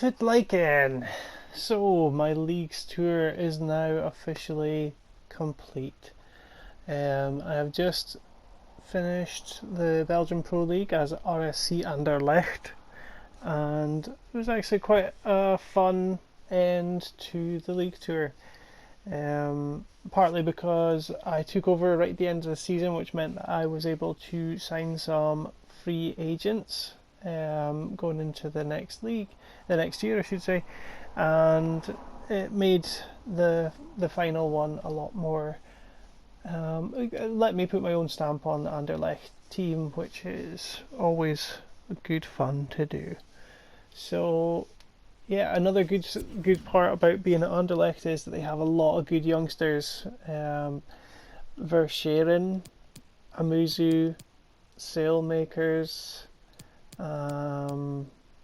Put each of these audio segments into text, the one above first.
Fitliken. So my league's tour is now officially complete. I have just finished the Belgian Pro League as RSC Anderlecht, and it was actually quite a fun end to the league tour. Partly because I took over right at the end of the season, which meant that I was able to sign some free agents going into the next year, I should say, and it made the final one a lot more. It let me put my own stamp on the Anderlecht team, which is always good fun to do. So yeah, another good part about being at Anderlecht is that they have a lot of good youngsters. Verscheren, Amuzu, Sailmakers,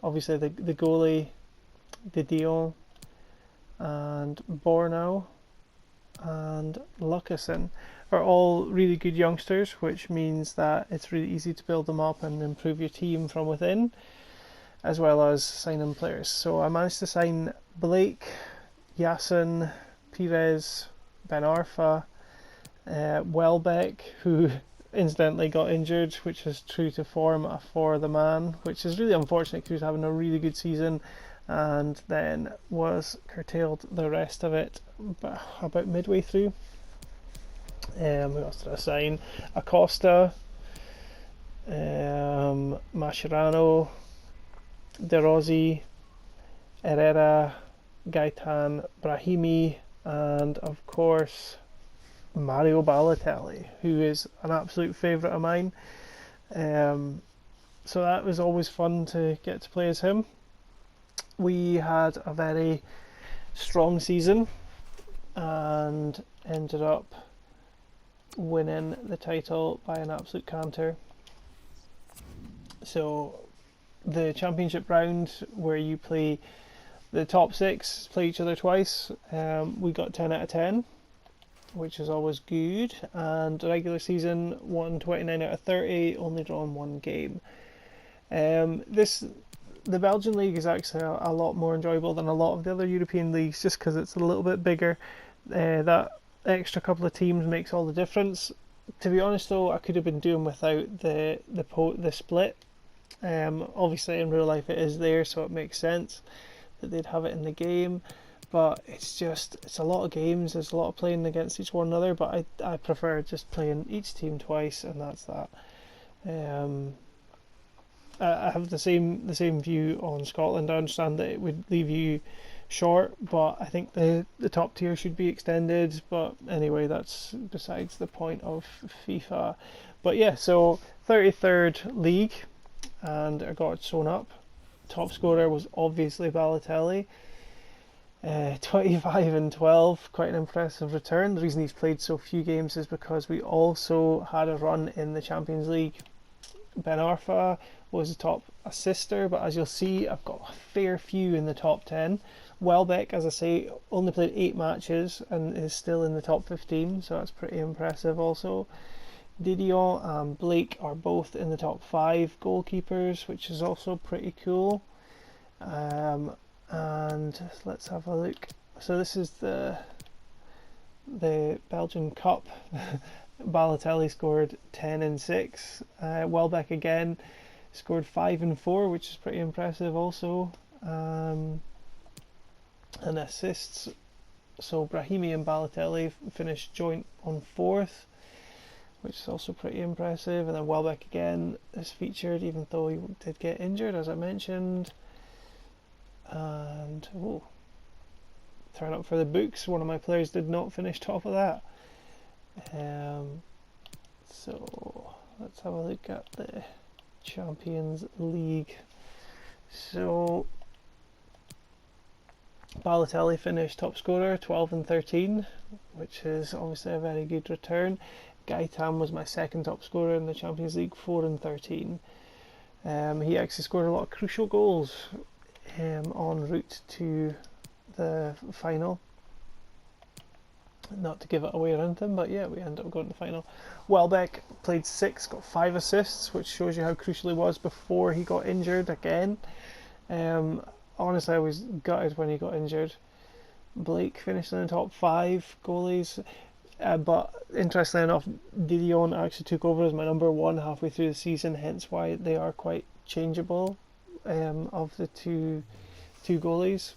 obviously the goalie, Didion, and Bornau, and Lucassen are all really good youngsters, which means that it's really easy to build them up and improve your team from within, as well as signing players. So I managed to sign Blake, Yasin, Pires, Ben Arfa, Welbeck, who incidentally got injured, which is true to form for the man, which is really unfortunate because he was having a really good season and then was curtailed the rest of it about midway through. Who else did I sign? Acosta, Mascherano, De Rossi, Herrera, Gaetan, Brahimi, and of course Mario Balotelli, who is an absolute favourite of mine. So that was always fun to get to play as him. We had a very strong season and ended up winning the title by an absolute canter. So the championship round, where you play the top six, play each other twice, we got 10 out of 10, which is always good, and the regular season won 29 out of 30, only drawn one game. The Belgian league is actually a lot more enjoyable than a lot of the other European leagues, just because it's a little bit bigger. That extra couple of teams makes all the difference. To be honest, though, I could have been doing without the split. Obviously, in real life, it is there, so it makes sense that they'd have it in the game. But it's a lot of games. There's a lot of playing against each one another. But I prefer just playing each team twice, and that's that. I have the same view on Scotland. I understand that it would leave you short, but I think the top tier should be extended. But anyway, that's besides the point of FIFA. But yeah, so 33rd league, and I got it sewn up. Top scorer was obviously Balotelli. 25 and 12, quite an impressive return. The reason he's played so few games is because we also had a run in the Champions League. Ben Arfa was the top assister, but as you'll see, I've got a fair few in the top 10. Welbeck, as I say, only played 8 matches and is still in the top 15, so that's pretty impressive also. Didion and Blake are both in the top 5 goalkeepers, which is also pretty cool. And let's have a look. So this is the Belgian Cup. Balotelli scored 10 and 6. Welbeck again scored 5 and 4, which is pretty impressive also. And assists. So Brahimi and Balotelli finished joint on 4th, which is also pretty impressive. And then Welbeck again is featured, even though he did get injured, as I mentioned. And turn up for the books. One of my players did not finish top of that. So let's have a look at the Champions League. So Balotelli finished top scorer, 12 and 13, which is obviously a very good return. Gaetan was my second top scorer in the Champions League, 4 and 13. He actually scored a lot of crucial goals en route to the final. Not to give it away or anything, but yeah, we ended up going to the final. Welbeck played 6, got 5 assists, which shows you how crucial he was before he got injured again. honestly, I was gutted when he got injured. Blake finished in the top 5 goalies. But interestingly enough, Didion actually took over as my number 1 halfway through the season, hence why they are quite changeable of the two goalies.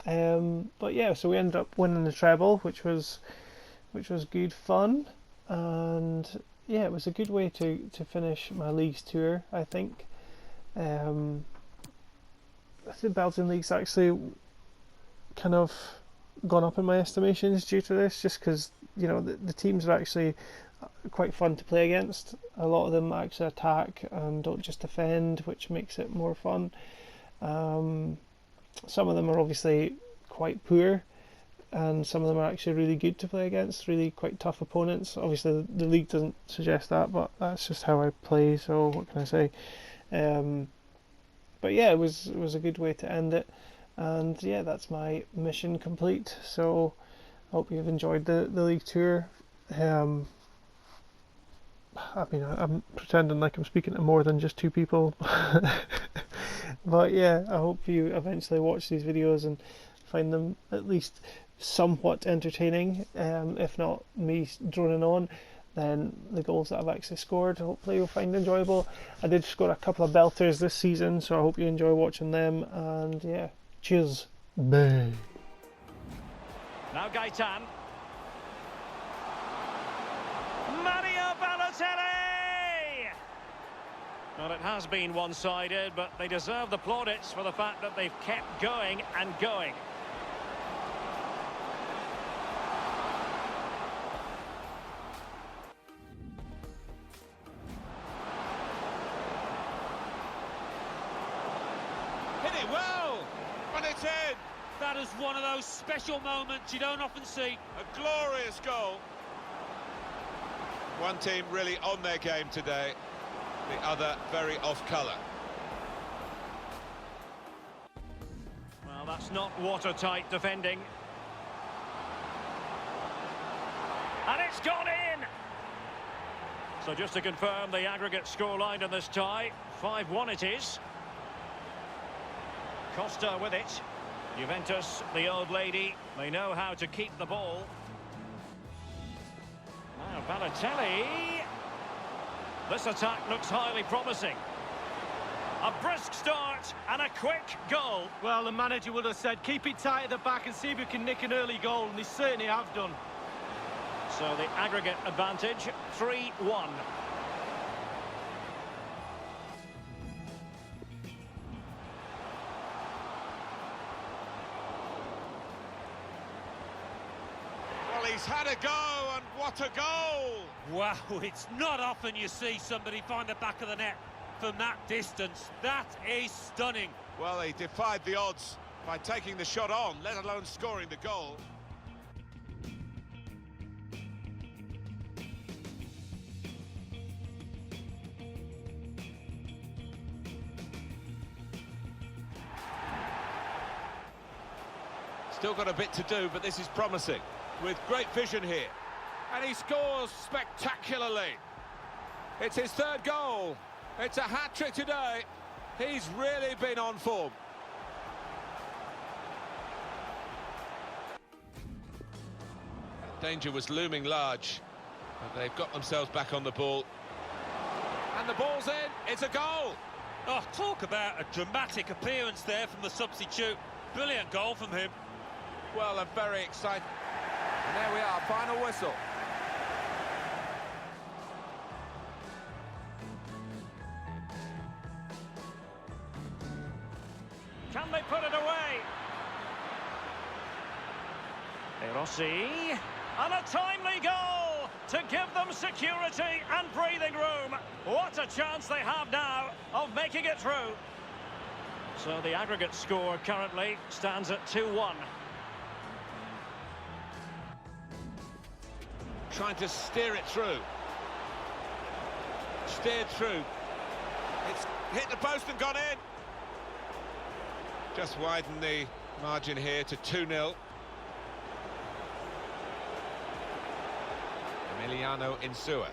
But yeah, so we ended up winning the treble, which was good fun, and yeah, it was a good way to finish my leagues tour, I think. I think Belgian league's actually kind of gone up in my estimations due to this, just because the teams are actually quite fun to play against. A lot of them actually attack and don't just defend, which makes it more fun. Some of them are obviously quite poor, and some of them are actually really good to play against, really quite tough opponents. Obviously the league doesn't suggest that, but that's just how I play, so what can I say. But yeah, it was a good way to end it, and yeah, that's my mission complete. So I hope you've enjoyed the league tour. I mean, I'm pretending like I'm speaking to more than just 2 people. But yeah, I hope you eventually watch these videos and find them at least somewhat entertaining. If not me droning on, then the goals that I've actually scored, hopefully you'll find enjoyable. I did score a couple of belters this season, so I hope you enjoy watching them. And yeah, cheers. Bye. Now Gaetan. Mario Balotelli! Well, it has been one-sided, but they deserve the plaudits for the fact that they've kept going and going. Hit it well! And it's in! That is one of those special moments you don't often see. A glorious goal. One team really on their game today, the other very off-colour. Well, that's not watertight defending. And it's gone in! So just to confirm the aggregate scoreline in this tie, 5-1 it is. Costa with it. Juventus, the old lady, they know how to keep the ball. Now Balotelli. This attack looks highly promising. A brisk start and a quick goal. Well, the manager would have said, keep it tight at the back and see if we can nick an early goal, and they certainly have done. So the aggregate advantage, 3-1. Well, he's had a go, and what a goal! Wow, it's not often you see somebody find the back of the net from that distance. That is stunning. Well, he defied the odds by taking the shot on, let alone scoring the goal. Still got a bit to do, but this is promising. With great vision here. And he scores spectacularly. It's his 3rd goal. It's a hat-trick today. He's really been on form. Danger was looming large, but they've got themselves back on the ball. And the ball's in. It's a goal. Oh, talk about a dramatic appearance there from the substitute. Brilliant goal from him. Well, I'm very excited. And there we are, final whistle. Can they put it away? Rossi, and a timely goal to give them security and breathing room. What a chance they have now of making it through. So the aggregate score currently stands at 2-1. Trying to steer it through. Steered through. It's hit the post and gone in. Just widen the margin here to 2-0. Emiliano Insua.